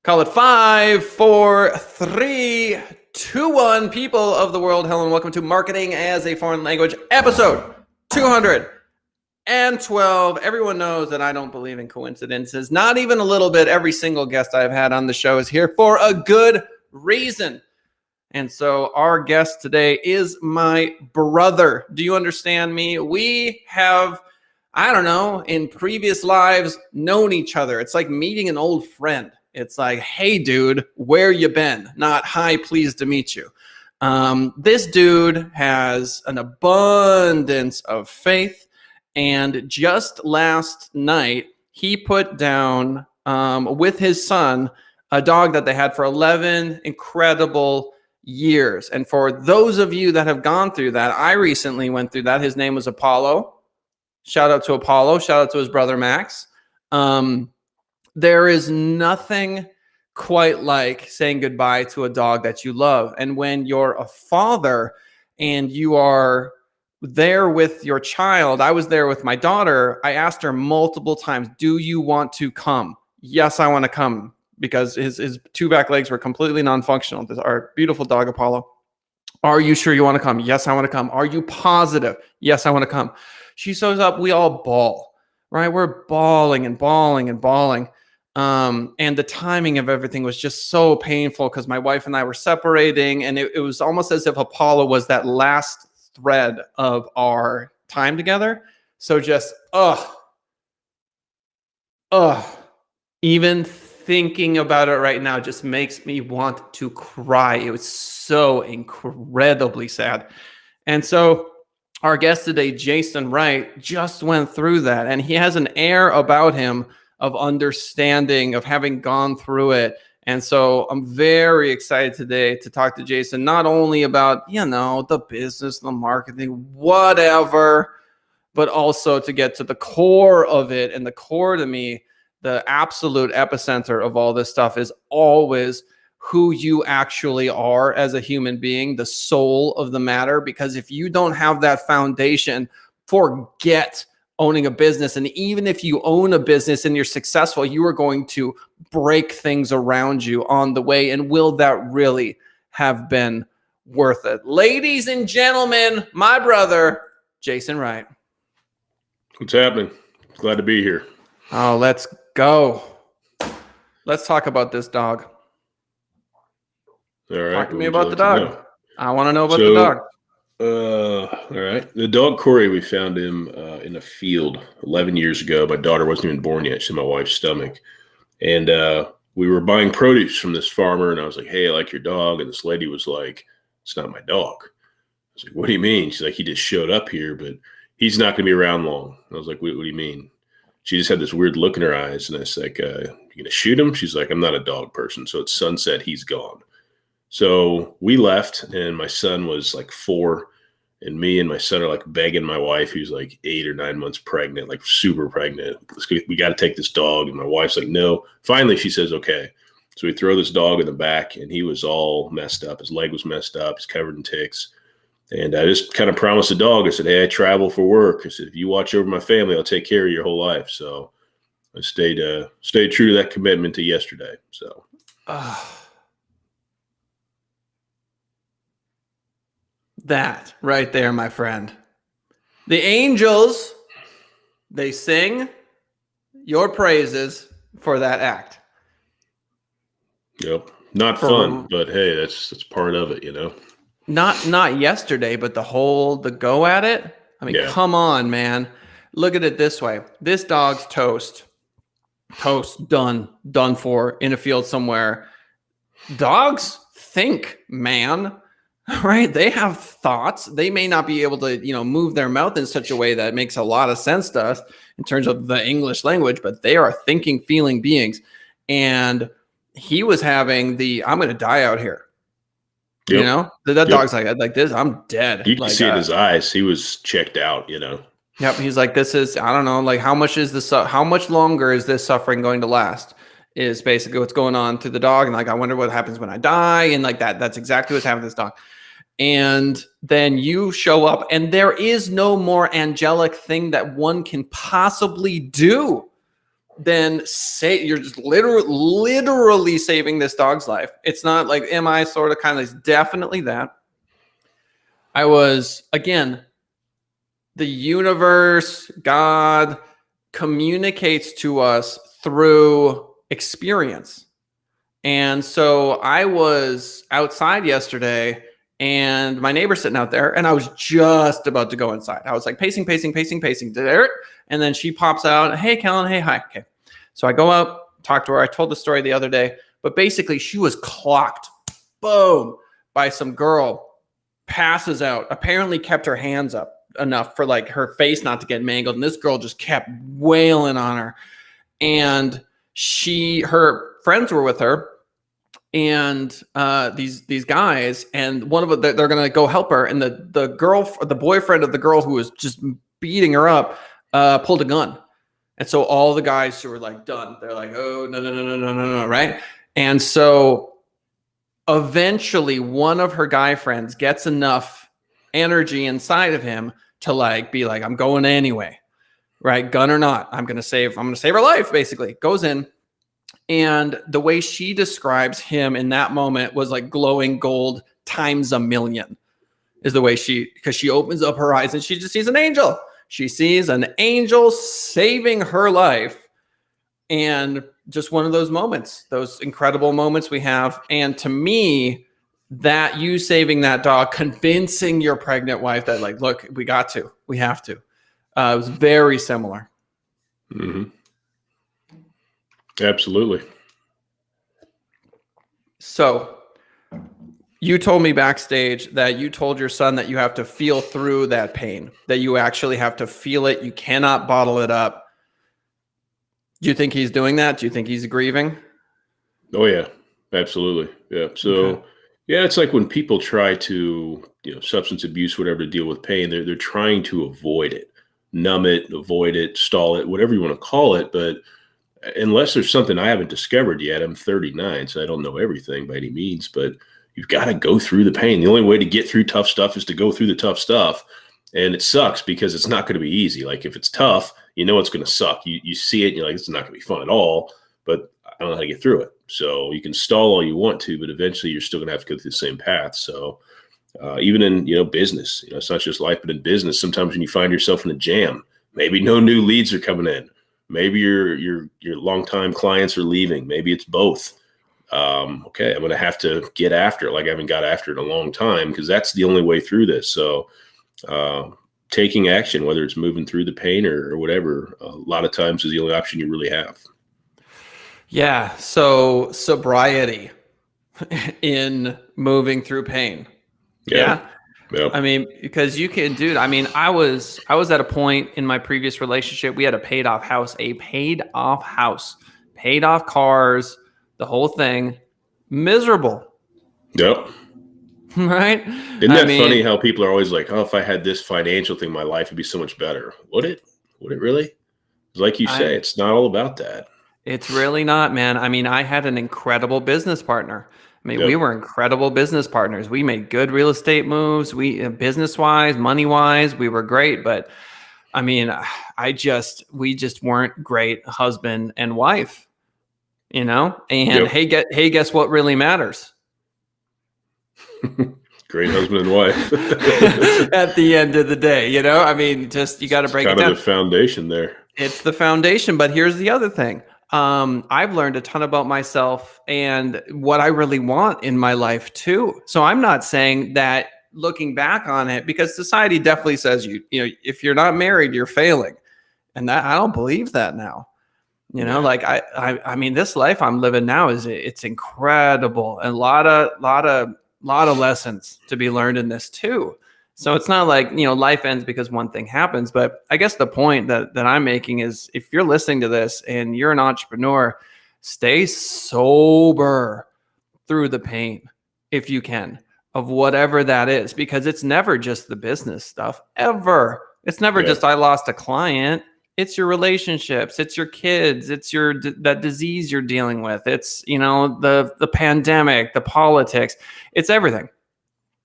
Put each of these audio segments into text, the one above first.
Call it 5, 4, 3, 2, 1. People of the world, hello and welcome to Marketing as a Foreign Language, episode 212. Everyone knows that I don't believe in coincidences. Not even a little bit. Every single guest I've had on the show is here for a good reason. And so our guest today is my brother. Do you understand me? We have, I don't know, in previous lives known each other. It's like meeting an old friend. It's like, hey, dude, where you been? Not, hi, pleased to meet you. This dude has an abundance of faith. And just last night, he put down with his son a dog that they had for 11 incredible years. And for those of you that have gone through that, I recently went through that. His name was Apollo. Shout out to Apollo. Shout out to his brother, Max. There is nothing quite like saying goodbye to a dog that you love. And when you're a father and you are there with your child, I was there with my daughter. I asked her multiple times, do you want to come? Yes, I want to come, because his two back legs were completely non-functional. This is our beautiful dog, Apollo. Are you sure you want to come? Yes, I want to come. Are you positive? Yes, I want to come. She shows up. We all bawl, right? We're bawling and bawling and bawling. And the timing of everything was just so painful because my wife and I were separating, and it was almost as if Apollo was that last thread of our time together. So just, even thinking about it right now just makes me want to cry. It was so incredibly sad. And so our guest today, Jason Wright, just went through that, and he has an air about him of understanding, of having gone through it. And so I'm very excited today to talk to Jason, not only about, the business, the marketing, whatever, but also to get to the core of it. And the core, to me, the absolute epicenter of all this stuff is always who you actually are as a human being, the soul of the matter. Because if you don't have that foundation, forget owning a business. And even if you own a business and you're successful, you are going to break things around you on the way. And will that really have been worth it? Ladies and gentlemen, my brother, Jason Wright. What's happening? Glad to be here. Oh, let's go. Let's talk about this dog. All right. Talk to me about the dog. I want to know about the dog. All right. The dog Corey, we found him in a field 11 years ago. My daughter wasn't even born yet. She's in my wife's stomach. And we were buying produce from this farmer. And I was like, hey, I like your dog. And this lady was like, it's not my dog. I was like, what do you mean? She's like, he just showed up here, but he's not going to be around long. I was like, what do you mean? She just had this weird look in her eyes. And I was like, you going to shoot him? She's like, I'm not a dog person. So it's sunset. He's gone. So we left, and my son was like 4, and me and my son are like begging my wife, who's like 8 or 9 months pregnant, like super pregnant. We got to take this dog. And my wife's like, no. Finally, she says, okay. So we throw this dog in the back, and he was all messed up. His leg was messed up. He's covered in ticks. And I just kind of promised the dog. I said, hey, I travel for work. I said, if you watch over my family, I'll take care of your whole life. So I stayed true to that commitment to yesterday. So. That right there, my friend. The angels, they sing your praises for that act. Yep. Not fun, but hey, that's part of it, Not yesterday, but the go at it. I mean, Come on, man. Look at it this way. This dog's toast, done for in a field somewhere. Dogs think, man. Right? They have thoughts. They may not be able to, move their mouth in such a way that makes a lot of sense to us in terms of the English language, but they are thinking, feeling beings. And he was having I'm going to die out here. Yep. That dog's like this. I'm dead. You can see in his eyes. He was checked out, Yep. He's like, this is, I don't know, like how much longer is this suffering going to last? Is basically what's going on to the dog. And like, I wonder what happens when I die. And like that's exactly what's happening to this dog. And then you show up, and there is no more angelic thing that one can possibly do then you're just literally saving this dog's life. It's not like, am I sort of kind of, it's definitely that. I was, again, the universe, God communicates to us through experience. And so I was outside yesterday and my neighbor's sitting out there and I was just about to go inside. I was like pacing there. And then she pops out, hey, Kellen, hey, hi. Okay. So I go out, talk to her. I told the story the other day, but basically she was clocked, boom, by some girl, passes out, apparently kept her hands up enough for like her face not to get mangled. And this girl just kept wailing on her. And her friends were with her. And these guys, and one of them, they're gonna go help her, and the boyfriend of the girl who was just beating her up pulled a gun, and so all the guys who were like done, they're like, oh no, right? And so eventually, one of her guy friends gets enough energy inside of him to like be like, I'm going anyway, right? Gun or not, I'm gonna save her life. Basically, goes in. And the way she describes him in that moment was like glowing gold times a million is the way because she opens up her eyes and she just sees an angel. She sees an angel saving her life. And just one of those moments, those incredible moments we have. And to me, that you saving that dog, convincing your pregnant wife that like, look, we have to. It was very similar. Mm-hmm. Absolutely. So you told me backstage that you told your son that you have to feel through that pain, that you actually have to feel it. You cannot bottle it up. Do you think he's doing that? Do you think he's grieving? Oh, yeah, absolutely. Yeah. So, okay. Yeah, it's like when people try to, substance abuse, whatever, to deal with pain, they're trying to avoid it, numb it, avoid it, stall it, whatever you want to call it. But unless there's something I haven't discovered yet, I'm 39, so I don't know everything by any means, but you've got to go through the pain. The only way to get through tough stuff is to go through the tough stuff. And it sucks because it's not going to be easy. Like if it's tough, it's going to suck. You see it and you're like, this is not going to be fun at all, but I don't know how to get through it. So you can stall all you want to, but eventually you're still going to have to go through the same path. So even in, business, it's not just life, but in business, sometimes when you find yourself in a jam, maybe no new leads are coming in. Maybe your longtime clients are leaving. Maybe it's both. Okay, I'm going to have to get after it like I haven't got after it in a long time because that's the only way through this. So taking action, whether it's moving through the pain or whatever, a lot of times is the only option you really have. Yeah, so sobriety in moving through pain. Yeah. Yep. I mean, because you can, dude, I mean, I was at a point in my previous relationship, we had a paid off house, paid off cars, the whole thing, miserable. Yep. Right. Isn't that funny how people are always like, oh, if I had this financial thing, my life would be so much better. Would it really? Like you say, it's not all about that. It's really not, man. I mean, I had an incredible business partner. Yep. We were incredible business partners. We made good real estate moves. We business-wise, money-wise, we were great. But I mean, we just weren't great husband and wife, And yep. hey, guess what really matters? Great husband and wife. At the end of the day, I mean, just you got to break it down. Kind of the foundation there. It's the foundation. But here's the other thing. I've learned a ton about myself and what I really want in my life too. So I'm not saying that looking back on it, because society definitely says if you're not married, you're failing. And that I don't believe that now. Like I mean, this life I'm living now it's incredible. And a lot of lessons to be learned in this too. So it's not like, life ends because one thing happens. But I guess the point that I'm making is if you're listening to this and you're an entrepreneur, stay sober through the pain if you can, of whatever that is, because it's never just the business stuff ever. It's never just I lost a client. It's your relationships. It's your kids. It's that disease you're dealing with. It's, the pandemic, the politics. It's everything.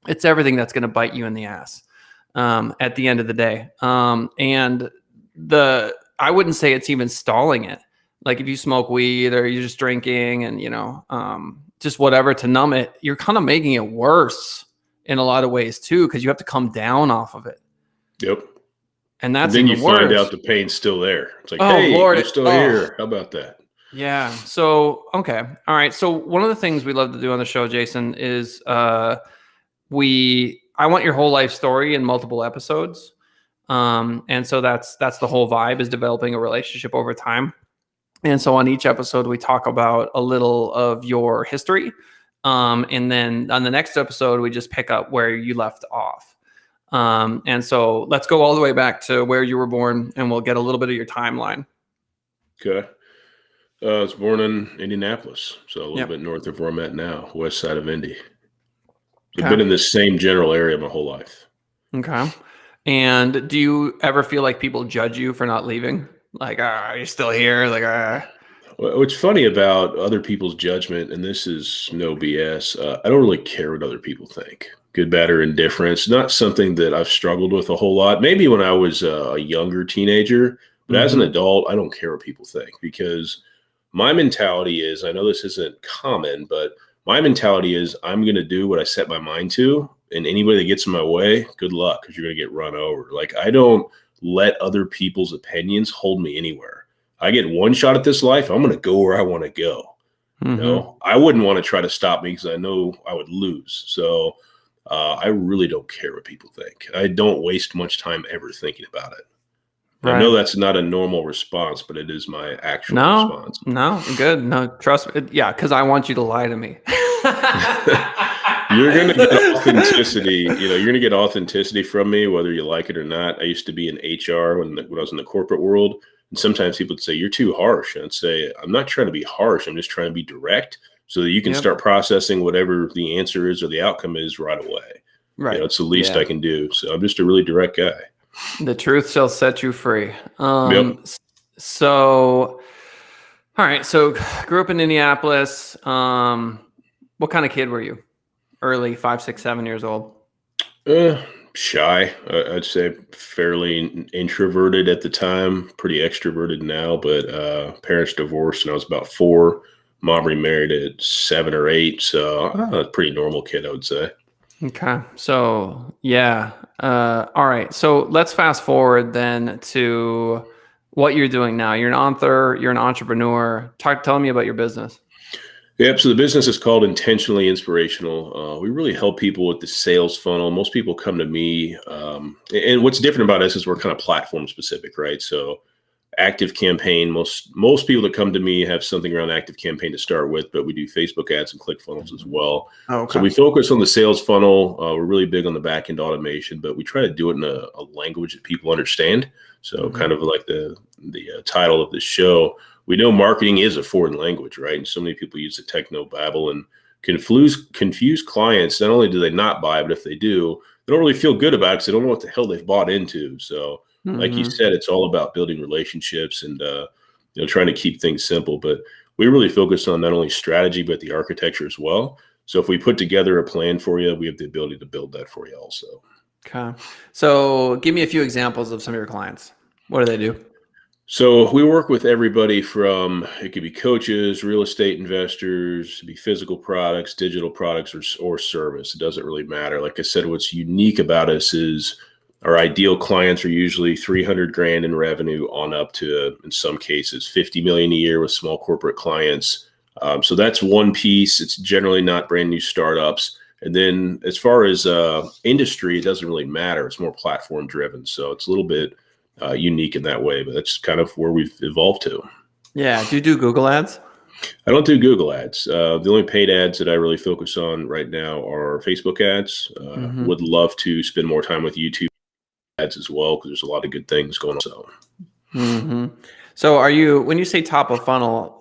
It's everything that's going to bite you in the ass at the end of the day. And I wouldn't say it's even stalling it. Like if you smoke weed or you're just drinking and, just whatever to numb it, you're kind of making it worse in a lot of ways too, because you have to come down off of it. Yep. And that's then you even find worse. out the pain's still there. It's like, Oh, hey, Lord, you're still here. How about that? Yeah. So, okay. All right. So one of the things we love to do on the show, Jason, is I want your whole life story in multiple episodes. And so that's the whole vibe, is developing a relationship over time. And so on each episode, we talk about a little of your history. And then on the next episode, we just pick up where you left off. And so let's go all the way back to where you were born, and we'll get a little bit of your timeline. Okay. I was born in Indianapolis, so a little bit north of where I'm at now, west side of Indy. So I've been in this same general area my whole life. Okay. And do you ever feel like people judge you for not leaving? Like, you're still here? Like, What's funny about other people's judgment, and this is no BS, I don't really care what other people think. Good, bad, or indifferent. It's not something that I've struggled with a whole lot. Maybe when I was a younger teenager, but as an adult, I don't care what people think, because my mentality is, I know this isn't common, but my mentality is I'm going to do what I set my mind to, and anybody that gets in my way, good luck, because you're going to get run over. Like, I don't let other people's opinions hold me anywhere. I get one shot at this life. I'm going to go where I want to go. You know, I wouldn't want to try to stop me because I know I would lose. So I really don't care what people think. I don't waste much time ever thinking about it. Right. I know that's not a normal response, but it is my actual response. No, good. No, trust me. Yeah, because I want you to lie to me. You're going to get authenticity. You're going to get authenticity from me, whether you like it or not. I used to be in HR when I was in the corporate world. And sometimes people would say, you're too harsh. And I'd say, I'm not trying to be harsh. I'm just trying to be direct so that you can start processing whatever the answer is or the outcome is right away. Right. It's the least I can do. So I'm just a really direct guy. The truth shall set you free. So, all right. So grew up in Indianapolis. What kind of kid were you? Early 5, 6, 7 years old? Shy. I'd say fairly introverted at the time, pretty extroverted now, but parents divorced and I was about 4. Mom remarried at 7 or 8. So a pretty normal kid, I would say. Okay. So, yeah. All right. So let's fast forward then to what you're doing now. You're an author, you're an entrepreneur. Tell me about your business. Yep. So the business is called Intentionally Inspirational. We really help people with the sales funnel. Most people come to me. And what's different about us is we're kind of platform specific, right? So ActiveCampaign, most people that come to me have something around ActiveCampaign to start with, but we do Facebook ads and ClickFunnels as well. Okay. So we focus on the sales funnel. We're really big on the back end automation, but we try to do it in a language that people understand. So kind of like the title of the show, we know marketing is a foreign language, right? And so many people use the techno babble and confuse clients. Not only do they not buy, but if they do, they don't really feel good about it because they don't know what the hell they've bought into. So like you said, it's all about building relationships and trying to keep things simple. But we really focus on not only strategy, but the architecture as well. So if we put together a plan for you, we have the ability to build that for you also. Okay. So give me a few examples of some of your clients. What do they do? So we work with everybody from, it could be coaches, real estate investors, it could be physical products, digital products, or service. It doesn't really matter. Like I said, what's unique about us is our ideal clients are usually 300 grand in revenue on up to, in some cases, 50 million a year with small corporate clients. So that's one piece. It's generally not brand new startups. And then as far as industry, it doesn't really matter. It's more platform driven. So it's a little bit unique in that way, but that's kind of where we've evolved to. Yeah. Do you do Google ads? I don't do Google ads. The only paid ads that I really focus on right now are Facebook ads. Would love to spend more time with YouTube ads as well, because there's a lot of good things going on. So when you say top of funnel,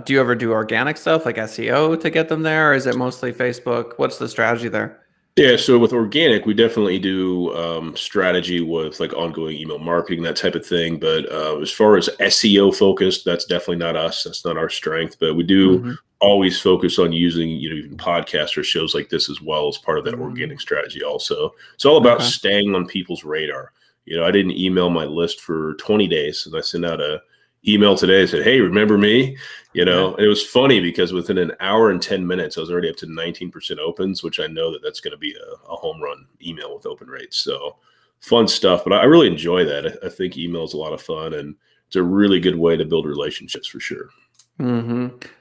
do you ever do organic stuff like SEO to get them there? Or is it mostly Facebook? What's the strategy there? Yeah, so with organic, we definitely do strategy with like ongoing email marketing, that type of thing. But as far as SEO focused, that's definitely not us. That's not our strength. But we do always focus on using, even podcasts or shows like this as well as part of that organic strategy also. It's all about staying on people's radar. I didn't email my list for 20 days and I sent out a email today and said, hey, remember me? You know, Yeah. and it was funny because within an hour and 10 minutes, I was already up to 19% opens, which I know that's going to be a home run email with open rates. So fun stuff. But I really enjoy that. I think email is a lot of fun, and it's a really good way to build relationships for sure.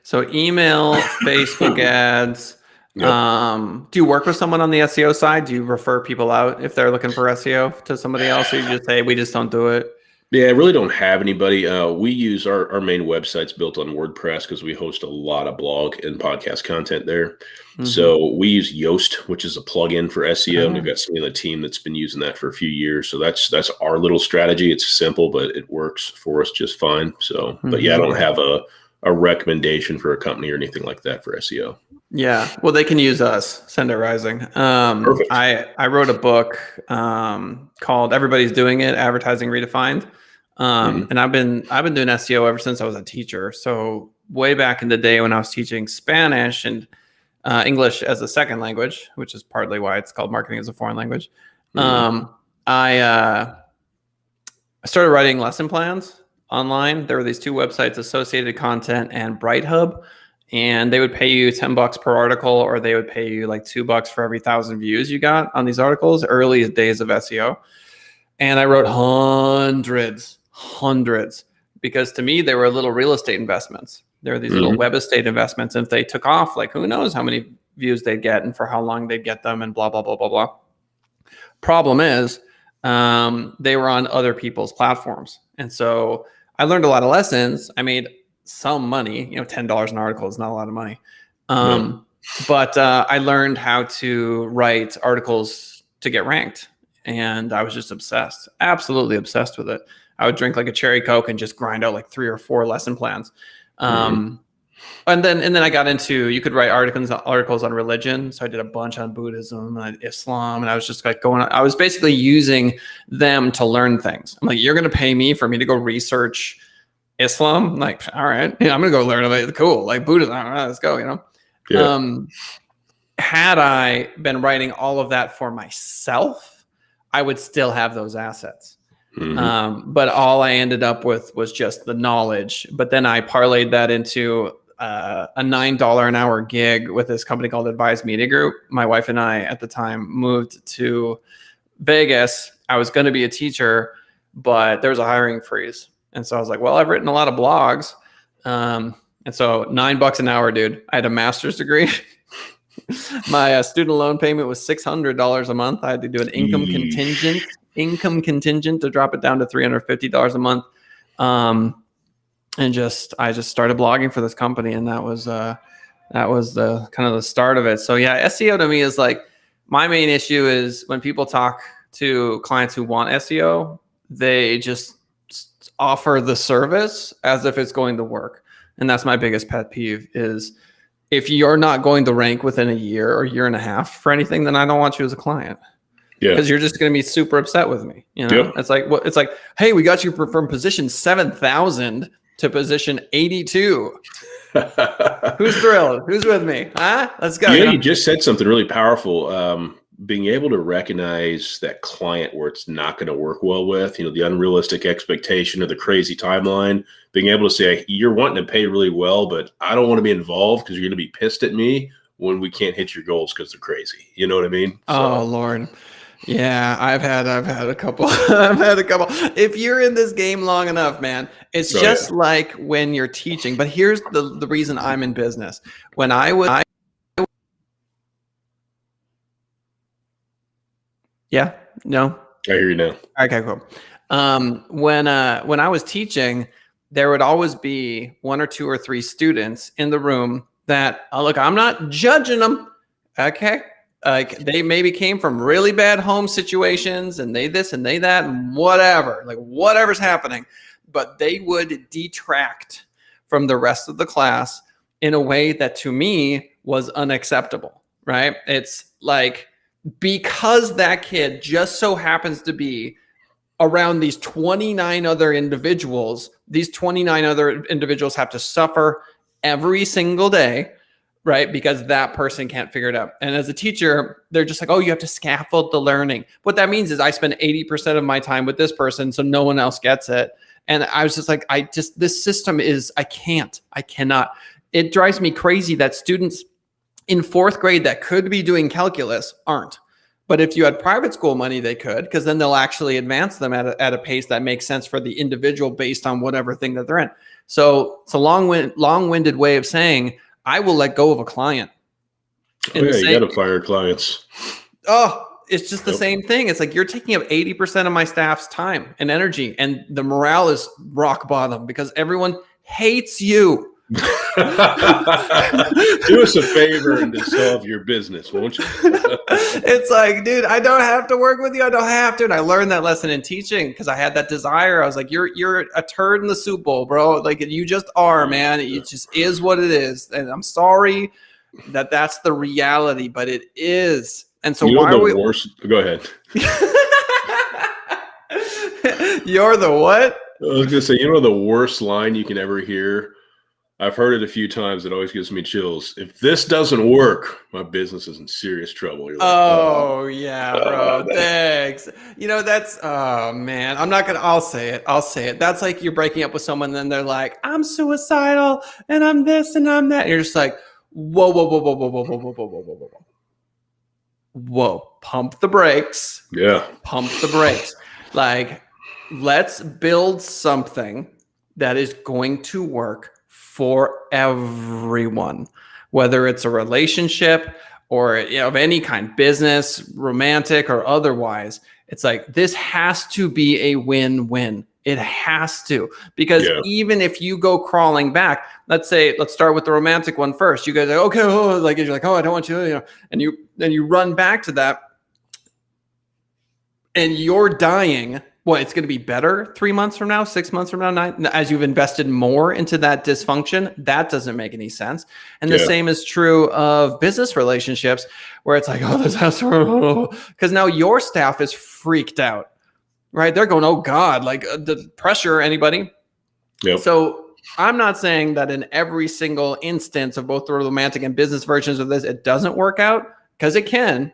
So email, Facebook ads. Yep. Do you work with someone on the SEO side? Do you refer people out if they're looking for SEO to somebody else, or you just say, we just don't do it? Yeah, I really don't have anybody. We use our main website's built on WordPress because we host a lot of blog and podcast content there. So we use Yoast, which is a plugin for SEO, and we've got somebody on the team that's been using that for a few years. So that's our little strategy. It's simple, but it works for us just fine. So, but yeah, I don't have a recommendation for a company or anything like that for SEO. Yeah, well, they can use us. Send It Rising. Perfect. I wrote a book called "Everybody's Doing It: Advertising Redefined," and I've been doing SEO ever since I was a teacher. So way back in the day when I was teaching Spanish and English as a second language, which is partly why it's called marketing as a foreign language. I started writing lesson plans online. There were these two websites, Associated Content and Bright Hub. And they would pay you $10 per article, or they would pay you like $2 for every 1,000 views you got on these articles, early days of SEO. And I wrote hundreds, because to me, they were little real estate investments. There were these little web estate investments. And if they took off, like who knows how many views they'd get and for how long they'd get them and blah, blah, blah, blah, blah. Problem is, they were on other people's platforms. And so I learned a lot of lessons. I made some money, $10 an article is not a lot of money. But I learned how to write articles to get ranked. And I was just obsessed, absolutely obsessed with it. I would drink like a cherry Coke and just grind out like 3 or 4 lesson plans. And then I got into, you could write articles on religion. So I did a bunch on Buddhism and Islam. And I was just like I was basically using them to learn things. I'm like, you're going to pay me for me to go research Islam? Like, all right, I'm going to go learn about it. Cool. Like Buddhism, all right, let's go, Had I been writing all of that for myself, I would still have those assets. But all I ended up with was just the knowledge. But then I parlayed that into a $9 an hour gig with this company called Advise Media Group. My wife and I at the time moved to Vegas. I was going to be a teacher, but there was a hiring freeze. And so I was like, well, I've written a lot of blogs. And so $9 an hour, dude. I had a master's degree. My student loan payment was $600 a month. I had to do an income contingent to drop it down to $350 a month. I just started blogging for this company, and that was the kind of the start of it. So yeah, SEO to me is like, my main issue is when people talk to clients who want SEO, they just offer the service as if it's going to work. And that's my biggest pet peeve is if you're not going to rank within a year or year and a half for anything, then I don't want you as a client. Yeah. Because you're just going to be super upset with me. Yep. It's like, hey, we got you from position 7,000 to position 82. Who's thrilled? Who's with me? Huh? Let's go. You just said something really powerful. Being able to recognize that client where it's not going to work well with, the unrealistic expectation or the crazy timeline, being able to say, you're wanting to pay really well, but I don't want to be involved because you're going to be pissed at me when we can't hit your goals because they're crazy. You know what I mean? Oh, Lord. Yeah, I've had a couple. If you're in this game long enough, man, it's just like when you're teaching. But here's the reason I'm in business. When Yeah, no. I hear you now. Okay, cool. When I was teaching, there would always be 1 or 2 or 3 students in the room that, look, I'm not judging them. Okay. Like they maybe came from really bad home situations and they this and they that and whatever, like whatever's happening, but they would detract from the rest of the class in a way that to me was unacceptable, right? It's like, because that kid just so happens to be around these 29 other individuals, these 29 other individuals have to suffer every single day, right? Because that person can't figure it out. And as a teacher, they're just like, oh, you have to scaffold the learning. What that means is I spend 80% of my time with this person, so no one else gets it. And I was just like, this system is, I cannot. It drives me crazy that students in fourth grade that could be doing calculus aren't. But if you had private school money, they could, because then they'll actually advance them at a pace that makes sense for the individual based on whatever thing that they're in. So it's a long-winded way of saying I will let go of a client. Oh, yeah, you got to fire clients. Oh, it's just the same thing. It's like you're taking up 80% of my staff's time and energy, and the morale is rock bottom because everyone hates you. Do us a favor and dissolve your business, won't you? It's like, dude, I don't have to work with you. I don't have to. And I learned that lesson in teaching because I had that desire. I was like, you're a turd in the soup bowl, bro. Like you just are, man. It just is what it is. And I'm sorry that that's the reality, but it is. And so why are we worst? Go ahead. You're the what? I was gonna say, the worst line you can ever hear. I've heard it a few times. It always gives me chills. If this doesn't work, my business is in serious trouble. You're like, yeah, bro. Thanks. That's, oh man, I'll say it. That's like you're breaking up with someone, and then they're like, I'm suicidal and I'm this and I'm that. And you're just like, whoa. Pump the brakes. Yeah. Pump the brakes. Like, let's build something that is going to work for everyone, whether it's a relationship or of any kind, business, romantic or otherwise. It's like, this has to be a win-win. It has to, because even if you go crawling back, let's start with the romantic one first. You guys are like, okay, you're like, I don't want you, and you run back to that, and you're dying. It's going to be better 3 months from now, 6 months from now, 9, as you've invested more into that dysfunction. That doesn't make any sense. And the same is true of business relationships, where it's like, this has to, because now your staff is freaked out, right? They're going, oh God, like the pressure, anybody. Yep. So I'm not saying that in every single instance of both the romantic and business versions of this, it doesn't work out, because it can.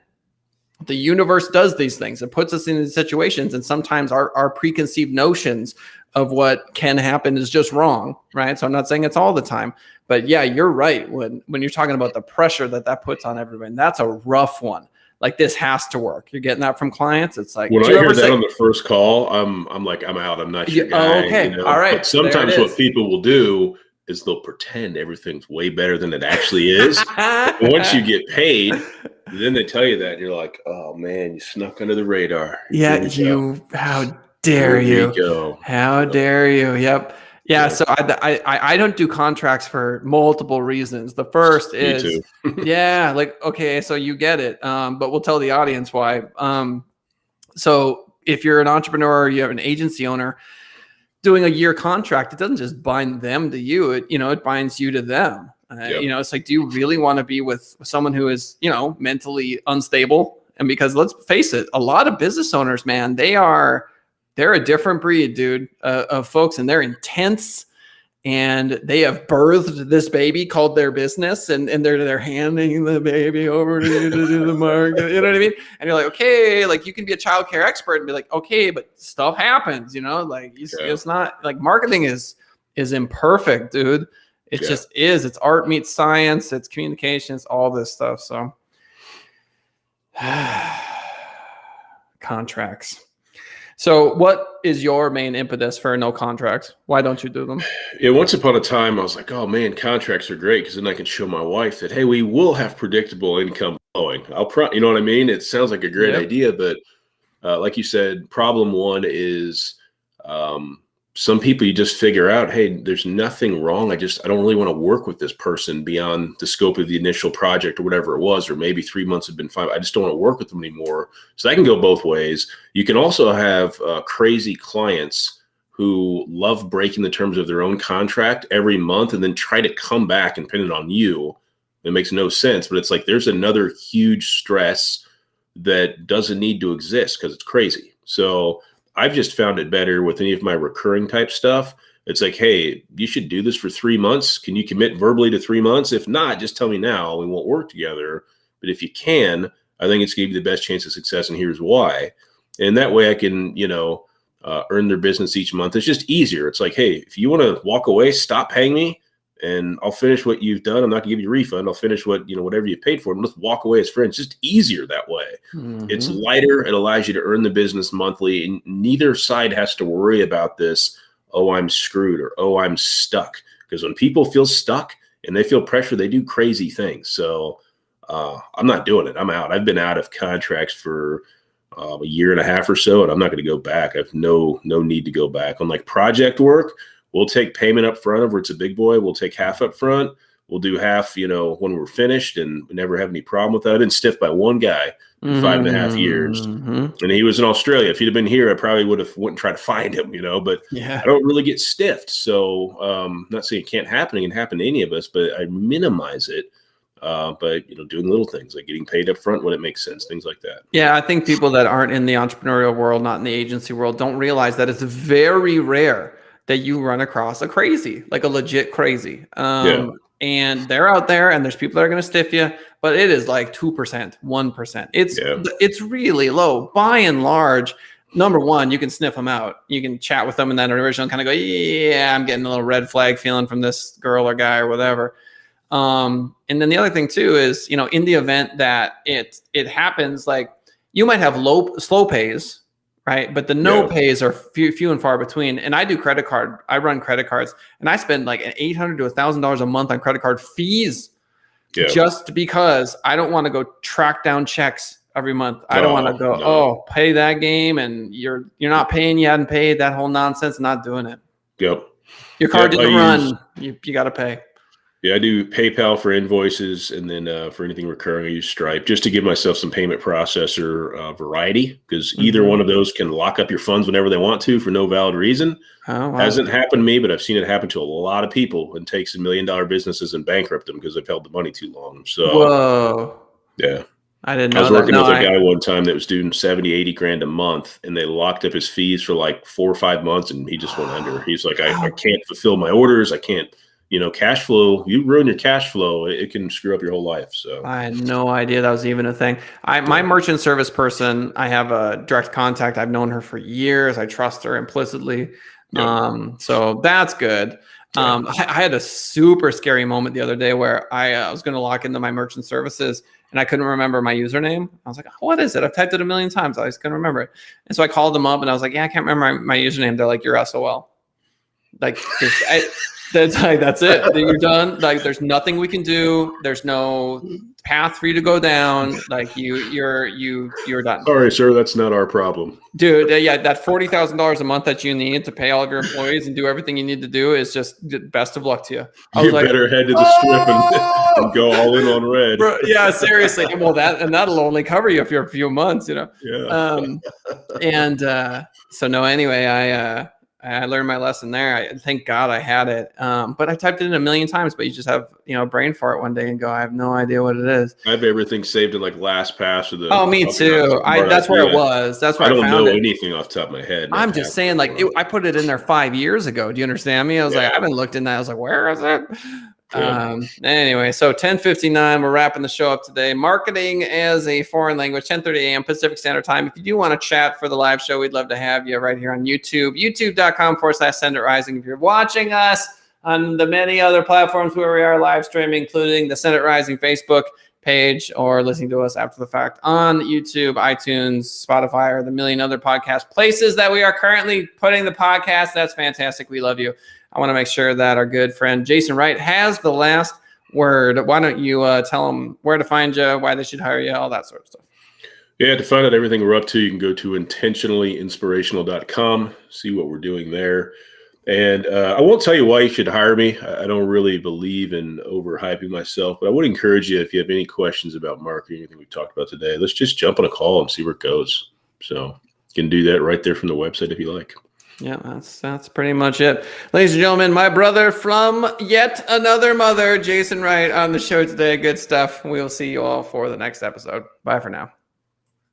The universe does these things. It puts us in these situations, and sometimes our preconceived notions of what can happen is just wrong, right? So I'm not saying it's all the time, but yeah, you're right. When you're talking about the pressure that puts on everybody, that's a rough one. Like, this has to work. You're getting that from clients. It's like, when I hear that on the first call, I'm like, I'm out. I'm not your guy. Okay, all right. But sometimes what people will do is they'll pretend everything's way better than it actually is. Once you get paid, then they tell you that, and you're like, oh man, you snuck under the radar. How dare you? How dare you? Yep. Yeah. So I don't do contracts for multiple reasons. The first is, okay, so you get it. But we'll tell the audience why. So if you're an entrepreneur or you have an agency owner, doing a year contract, it doesn't just bind them to you. It binds you to them. It's like, do you really want to be with someone who is, mentally unstable? And because let's face it, a lot of business owners, man, they're a different breed, dude, of folks, and they're intense, and they have birthed this baby called their business, and they're handing the baby over to you to do the market. You know what I mean? And you're like, okay, like you can be a childcare expert and be like, okay, but stuff happens, it's not like marketing is imperfect, dude. It just is. It's art meets science. It's communication. It's all this stuff. So contracts. So what is your main impetus for no contracts? Why don't you do them? Yeah, once upon a time, I was like, oh man, contracts are great, because then I can show my wife that, hey, we will have predictable income flowing. You know what I mean? It sounds like a great idea, but like you said, problem one is some people, you just figure out, hey, there's nothing wrong. I don't really want to work with this person beyond the scope of the initial project or whatever it was, or maybe 3 months have been fine. I just don't want to work with them anymore. So that can go both ways. You can also have crazy clients who love breaking the terms of their own contract every month and then try to come back and pin it on you. It makes no sense, but it's like, there's another huge stress that doesn't need to exist because it's crazy. So I've just found it better with any of my recurring type stuff. It's like, hey, you should do this for 3 months. Can you commit verbally to 3 months? If not, just tell me now. We won't work together. But if you can, I think it's going to give you the best chance of success, and here's why. And that way I can, earn their business each month. It's just easier. It's like, hey, if you want to walk away, stop paying me and I'll finish what you've done. I'm not gonna give you a refund. I'll finish whatever you paid for. And let's walk away as friends. Just easier that way. It's lighter. It allows you to earn the business monthly, and neither side has to worry about this. Oh, I'm screwed, or oh, I'm stuck. Because when people feel stuck and they feel pressure, they do crazy things. So I'm not doing it. I'm out. I've been out of contracts for a year and a half or so, and I'm not going to go back. I have no need to go back. On like project work, we'll take payment up front if it's a big boy. We'll take half up front. We'll do half, when we're finished, and we never have any problem with that. I've been stiffed by one guy in 5.5 years, and he was in Australia. If he'd have been here, I probably went and tried to find him, but I don't really get stiffed. So not saying it can't happen. It can happen to any of us, but I minimize it. But doing little things like getting paid up front when it makes sense, things like that. Yeah, I think people that aren't in the entrepreneurial world, not in the agency world, don't realize that it's very rare that you run across a crazy, like a legit crazy. And they're out there, and there's people that are going to stiff you, but it is like 2%, 1%. It's really low. By and large, number one, you can sniff them out. You can chat with them in that original kind of go, yeah, I'm getting a little red flag feeling from this girl or guy or whatever. And then the other thing too is, in the event that it happens, like you might have slow pays, right? But the no pays are few and far between. And I run credit cards, and I spend like $800 to $1,000 a month on credit card fees just because I don't want to go track down checks every month. I don't want to go, pay that game, and you're not paying, you hadn't paid, that whole nonsense, not doing it. Yep. Your card didn't run, you got to pay. Yeah, I do PayPal for invoices, and then for anything recurring, I use Stripe just to give myself some payment processor variety, because either one of those can lock up your funds whenever they want to for no valid reason. Oh, wow. Hasn't happened to me, but I've seen it happen to a lot of people, and takes $1 million businesses and bankrupt them because they've held the money too long. So, whoa. Yeah. I didn't know I was working with a guy one time that was doing 70, 80 grand a month, and they locked up his fees for like 4 or 5 months, and he just went under. He's like, I can't fulfill my orders. I can't. Cash flow, you ruin your cash flow, it can screw up your whole life. So I had no idea that was even a thing. My merchant service person, I have a direct contact. I've known her for years. I trust her implicitly. So that's good. I had a super scary moment the other day where I was going to log into my merchant services, and I couldn't remember my username. I was like, what is it? I've typed it 1 million times. I just couldn't remember it. And so I called them up, and I was like, I can't remember my username. They're like, you're SOL. Like, that's it. You're done. Like, there's nothing we can do. There's no path for you to go down. Like, you're done. Sorry, sir. That's not our problem, dude. That $40,000 a month that you need to pay all of your employees and do everything you need to do is just best of luck to you. You better head to the strip and go all in on red. Bro, yeah, seriously. Well, that'll only cover you for a few months, Yeah. So no. Anyway, I learned my lesson there. Thank God I had it. But I typed it in 1 million times, but you just have, a brain fart one day and go, I have no idea what it is. I have everything saved in like LastPass or the. Oh, me too. That's where it was. That's where I found it. I don't know anything off the top of my head. I'm just saying, like, I put it in there 5 years ago. Do you understand me? I was like, I haven't looked in that. I was like, where is it? Anyway, so 10:59, we're wrapping the show up today. Marketing as a foreign language, 10:30 a.m. Pacific Standard Time. If you do want to chat for the live show, we'd love to have you right here on YouTube, youtube.com/Send It Rising. If you're watching us on the many other platforms where we are live streaming, including the Send It Rising Facebook page, or listening to us after the fact on YouTube, iTunes, Spotify, or the million other podcast places that we are currently putting the podcast, that's fantastic. We love you. I want to make sure that our good friend Jason Wright has the last word. Why don't you tell them where to find you, why they should hire you, all that sort of stuff. Yeah, to find out everything we're up to, you can go to intentionallyinspirational.com, see what we're doing there. And I won't tell you why you should hire me. I don't really believe in overhyping myself, but I would encourage you, if you have any questions about marketing, anything we talked about today, let's just jump on a call and see where it goes. So you can do that right there from the website if you like. Yeah, that's pretty much it. Ladies and gentlemen, my brother from yet another mother, Jason Wright, on the show today. Good stuff. We'll see you all for the next episode. Bye for now.